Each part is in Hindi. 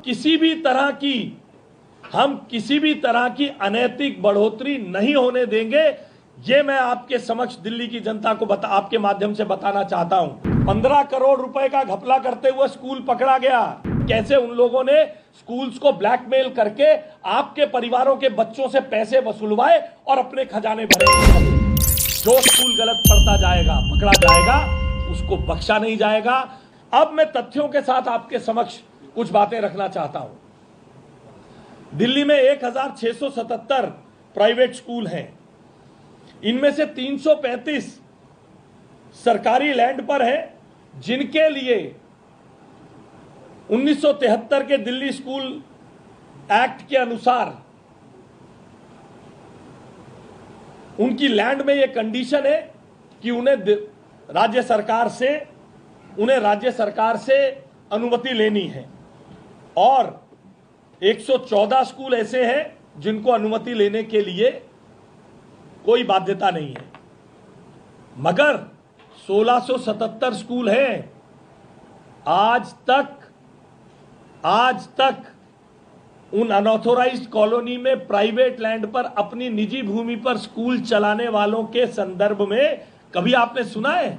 किसी भी तरह की अनैतिक बढ़ोतरी नहीं होने देंगे। ये मैं आपके समक्ष दिल्ली की जनता को आपके माध्यम से बताना चाहता हूं। 15 करोड़ रुपए का घपला करते हुए स्कूल पकड़ा गया। कैसे उन लोगों ने स्कूल्स को ब्लैकमेल करके आपके परिवारों के बच्चों से पैसे वसूलवाए और अपने खजाने भरे। जो स्कूल गलत पढ़ता जाएगा, पकड़ा जाएगा, उसको बख्शा नहीं जाएगा। अब मैं तथ्यों के साथ आपके समक्ष कुछ बातें रखना चाहता हूं। दिल्ली में 1677 प्राइवेट स्कूल हैं। इनमें से 335 सरकारी लैंड पर है, जिनके लिए 1973 के दिल्ली स्कूल एक्ट के अनुसार उनकी लैंड में यह कंडीशन है कि उन्हें राज्य सरकार से अनुमति लेनी है, और 114 स्कूल ऐसे हैं जिनको अनुमति लेने के लिए कोई बाध्यता नहीं है। मगर 1677 स्कूल हैं। आज तक उन अनऑथोराइज्ड कॉलोनी में प्राइवेट लैंड पर अपनी निजी भूमि पर स्कूल चलाने वालों के संदर्भ में कभी आपने सुना है?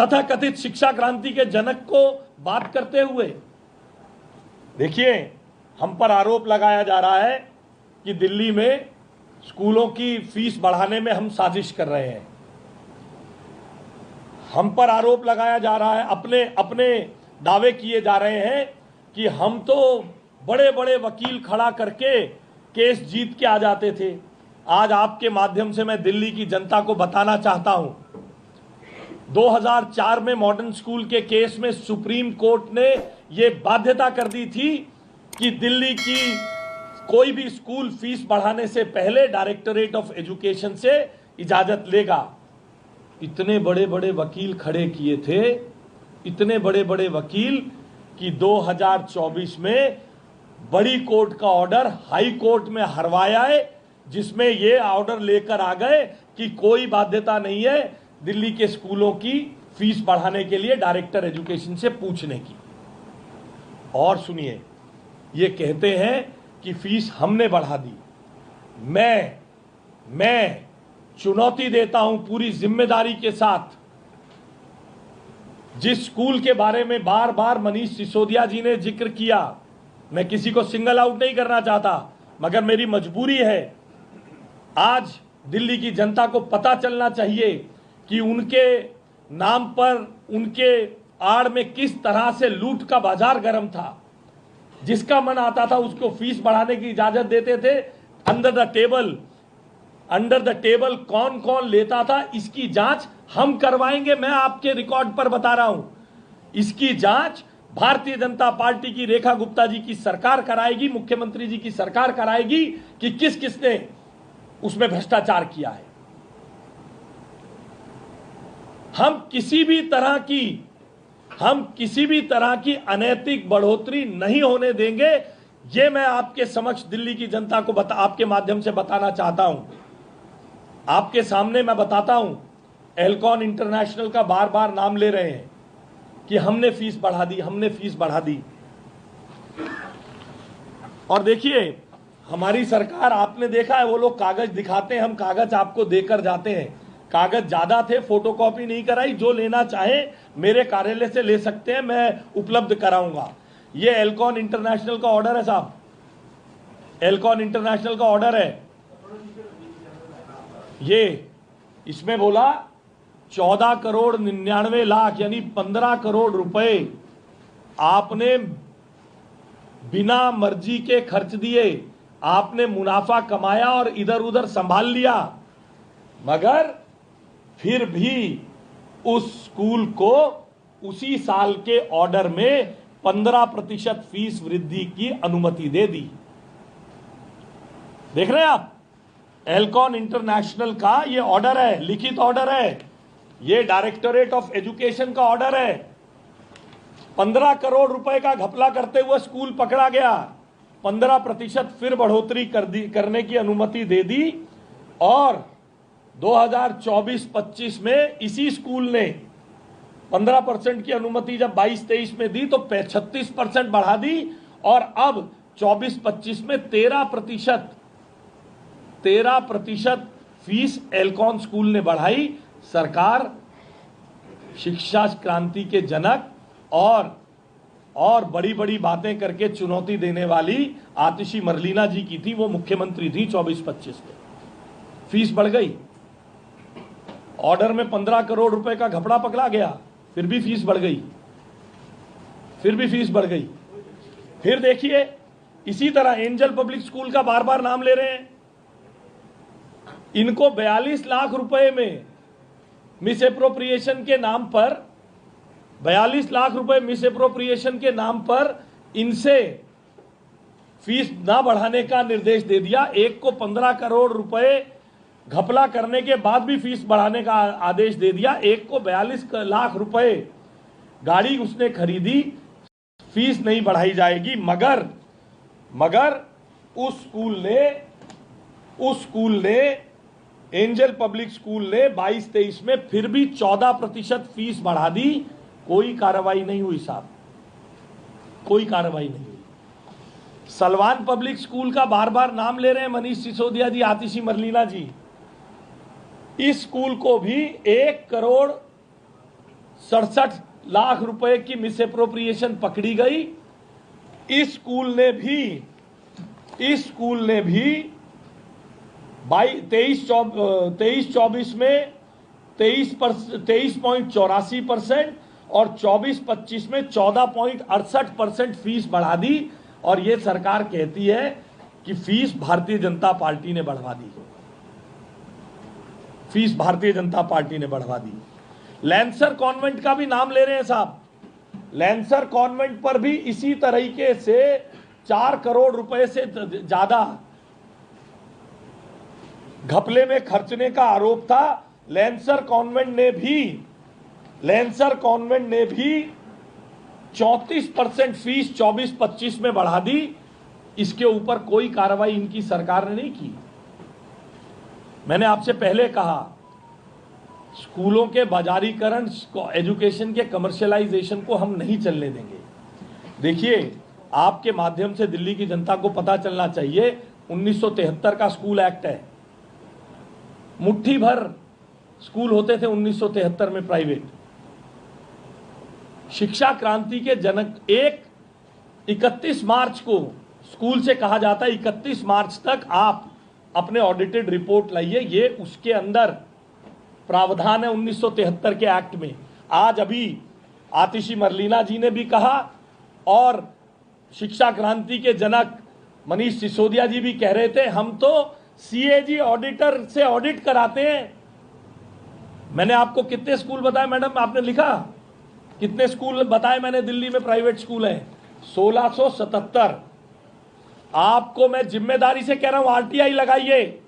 तथाकथित शिक्षा क्रांति के जनक को बात करते हुए देखिए, हम पर आरोप लगाया जा रहा है कि दिल्ली में स्कूलों की फीस बढ़ाने में हम साजिश कर रहे हैं। हम पर आरोप लगाया जा रहा है, अपने दावे किए जा रहे हैं कि हम तो बड़े बड़े वकील खड़ा करके केस जीत के आ जाते थे। आज आपके माध्यम से मैं दिल्ली की जनता को बताना चाहता हूं, 2004 में मॉडर्न स्कूल के केस में सुप्रीम कोर्ट ने यह बाध्यता कर दी थी कि दिल्ली की कोई भी स्कूल फीस बढ़ाने से पहले डायरेक्टरेट ऑफ एजुकेशन से इजाजत लेगा। इतने बड़े बड़े वकील खड़े किए थे, इतने बड़े बड़े वकील कि 2024 में बड़ी कोर्ट का ऑर्डर हाई कोर्ट में हरवाया है, जिसमें यह ऑर्डर लेकर आ गए कि कोई बाध्यता नहीं है दिल्ली के स्कूलों की फीस बढ़ाने के लिए डायरेक्टर एजुकेशन से पूछने की। और सुनिए, ये कहते हैं कि फीस हमने बढ़ा दी। मैं चुनौती देता हूं पूरी जिम्मेदारी के साथ, जिस स्कूल के बारे में बार बार मनीष सिसोदिया जी ने जिक्र किया, मैं किसी को सिंगल आउट नहीं करना चाहता, मगर मेरी मजबूरी है। आज दिल्ली की जनता को पता चलना चाहिए कि उनके नाम पर, उनके आड़ में किस तरह से लूट का बाजार गर्म था। जिसका मन आता था उसको फीस बढ़ाने की इजाजत देते थे। अंडर द टेबल कौन कौन लेता था, इसकी जांच हम करवाएंगे। मैं आपके रिकॉर्ड पर बता रहा हूं, इसकी जांच भारतीय जनता पार्टी की रेखा गुप्ता जी की सरकार कराएगी, मुख्यमंत्री जी की सरकार कराएगी कि किसने उसमें भ्रष्टाचार किया है। हम किसी भी तरह की अनैतिक बढ़ोतरी नहीं होने देंगे। ये मैं आपके समक्ष दिल्ली की जनता को आपके माध्यम से बताना चाहता हूं। आपके सामने मैं बताता हूं, एल्कॉन इंटरनेशनल का बार बार नाम ले रहे हैं कि हमने फीस बढ़ा दी। और देखिए, हमारी सरकार, आपने देखा है, वो लोग कागज दिखाते हैं, हम कागज आपको देकर जाते हैं। कागज ज्यादा थे, फोटोकॉपी नहीं कराई। जो लेना चाहे मेरे कार्यालय से ले सकते हैं, मैं उपलब्ध कराऊंगा। ये एल्कॉन इंटरनेशनल का ऑर्डर है साहब, एल्कॉन इंटरनेशनल का ऑर्डर है। ये इसमें बोला 14 करोड़ 99 लाख यानी 15 करोड़ रुपए आपने बिना मर्जी के खर्च दिए, आपने मुनाफा कमाया और इधर उधर संभाल लिया, मगर फिर भी उस स्कूल को उसी साल के ऑर्डर में 15% फीस वृद्धि की अनुमति दे दी। देख रहे हैं आप, एल्कॉन इंटरनेशनल का ये ऑर्डर है, लिखित ऑर्डर है, ये डायरेक्टरेट ऑफ एजुकेशन का ऑर्डर है। 15 करोड़ रुपए का घपला करते हुए स्कूल पकड़ा गया, 15% फिर बढ़ोतरी करने की अनुमति दे दी, और 2024-25 में इसी स्कूल ने 15% की अनुमति जब 22-23 में दी तो 36% बढ़ा दी, और अब 24-25 में 13% फीस एल्कॉन स्कूल ने बढ़ाई। सरकार शिक्षा क्रांति के जनक और बड़ी बड़ी बातें करके चुनौती देने वाली आतिशी मरलीना जी की थी, वो मुख्यमंत्री थी 24-25 में, फीस बढ़ गई। ऑर्डर में 15 करोड़ रुपए का घपला पकड़ा गया, फिर भी फीस बढ़ गई, फिर देखिए इसी तरह एंजल पब्लिक स्कूल का बार बार नाम ले रहे हैं। इनको 42 लाख रुपए में मिस एप्रोप्रिएशन के नाम पर 42 लाख रुपए मिस एप्रोप्रिएशन के नाम पर इनसे फीस ना बढ़ाने का निर्देश दे दिया। एक को 15 करोड़ रुपए घपला करने के बाद भी फीस बढ़ाने का आदेश दे दिया। एक को 42 लाख रुपए गाड़ी उसने खरीदी, फीस नहीं बढ़ाई जाएगी। मगर उस स्कूल ने एंजल पब्लिक स्कूल ने 22-23 में फिर भी 14% फीस बढ़ा दी। कोई कार्रवाई नहीं हुई साहब, कोई कार्रवाई नहीं हुई। सलवान पब्लिक स्कूल का बार बार नाम ले रहे हैं मनीष सिसोदिया जी, आतिशी मरलीना जी। इस स्कूल को भी 1 करोड़ 67 लाख रुपए की मिस एप्रोप्रिएशन पकड़ी गई। इस स्कूल ने भी 23-24 में 23.84% और 24-25 में 14.68% फीस बढ़ा दी। और ये सरकार कहती है कि फीस भारतीय जनता पार्टी ने बढ़वा दी, फीस भारतीय जनता पार्टी ने बढ़वा दी। लैंसर कॉन्वेंट का भी नाम ले रहे हैं साहब। लैंसर कॉन्वेंट पर भी इसी तरीके से 4 करोड़ रुपए से ज्यादा घपले में खर्चने का आरोप था। लैंसर कॉन्वेंट ने भी 34% फीस 24-25 में बढ़ा दी। इसके ऊपर कोई कार्रवाई इनकी सरकार ने नहीं की। मैंने आपसे पहले कहा, स्कूलों के बाजारीकरण, एजुकेशन के कमर्शियलाइजेशन को हम नहीं चलने देंगे। देखिए, आपके माध्यम से दिल्ली की जनता को पता चलना चाहिए, 1973 का स्कूल एक्ट है। मुट्ठी भर स्कूल होते थे 1973 में प्राइवेट। शिक्षा क्रांति के जनक 31 मार्च को स्कूल से कहा जाता है 31 मार्च तक आप अपने ऑडिटेड रिपोर्ट लाइए। ये उसके अंदर प्रावधान है 1973 के एक्ट में। आज अभी आतिशी मरलीना जी ने भी कहा और शिक्षा क्रांति के जनक मनीष सिसोदिया जी भी कह रहे थे, हम तो सीएजी ऑडिटर से ऑडिट कराते हैं। मैंने आपको कितने स्कूल बताए मैडम, आपने लिखा कितने स्कूल बताए मैंने दिल्ली में प्राइवेट स्कूल हैं? 1677। आपको मैं जिम्मेदारी से कह रहा हूं, आरटीआई लगाइए।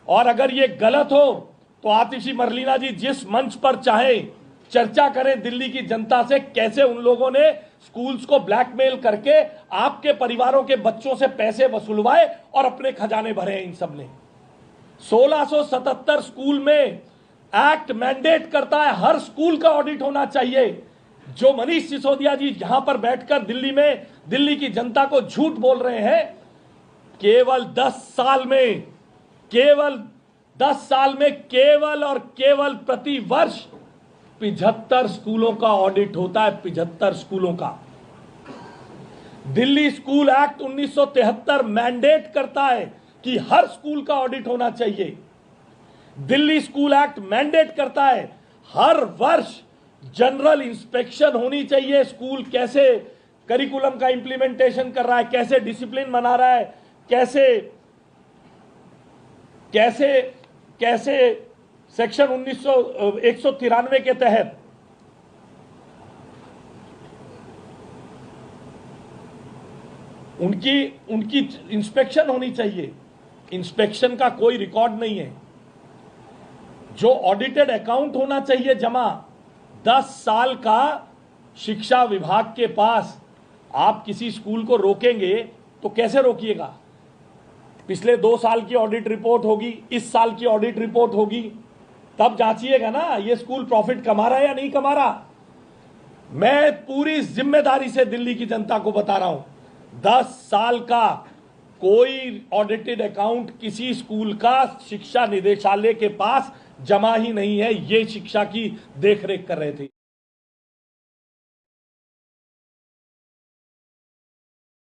और अगर ये गलत हो तो आतिशी मरलीना जी जिस मंच पर चाहे चर्चा करें दिल्ली की जनता से, कैसे उन लोगों ने स्कूल्स को ब्लैकमेल करके आपके परिवारों के बच्चों से पैसे वसूलवाए और अपने खजाने भरे हैं इन सब ने। 1677 स्कूल में एक्ट मैंडेट करता है हर स्कूल का ऑडिट होना चाहिए। जो मनीष सिसोदिया जी यहां पर बैठकर दिल्ली की जनता को झूठ बोल रहे हैं, केवल 10 साल में केवल और केवल प्रति वर्ष 75 स्कूलों का ऑडिट होता है। 75 स्कूलों का। दिल्ली स्कूल एक्ट 1973 मैंडेट करता है कि हर स्कूल का ऑडिट होना चाहिए। दिल्ली स्कूल एक्ट मैंडेट करता है हर वर्ष जनरल इंस्पेक्शन होनी चाहिए। स्कूल कैसे करिकुलम का इंप्लीमेंटेशन कर रहा है, कैसे डिसिप्लिन बना रहा है, कैसे सेक्शन 193 के तहत उनकी इंस्पेक्शन होनी चाहिए। इंस्पेक्शन का कोई रिकॉर्ड नहीं है। जो ऑडिटेड अकाउंट होना चाहिए जमा 10 साल का शिक्षा विभाग के पास। आप किसी स्कूल को रोकेंगे तो कैसे रोकिएगा? पिछले 2 साल की ऑडिट रिपोर्ट होगी, इस साल की ऑडिट रिपोर्ट होगी, तब जांचिएगा ना ये स्कूल प्रॉफिट कमा रहा है या नहीं कमा रहा। मैं पूरी जिम्मेदारी से दिल्ली की जनता को बता रहा हूं, 10 साल का कोई ऑडिटेड अकाउंट किसी स्कूल का शिक्षा निदेशालय के पास जमा ही नहीं है। ये शिक्षा की देखरेख कर रहे थे।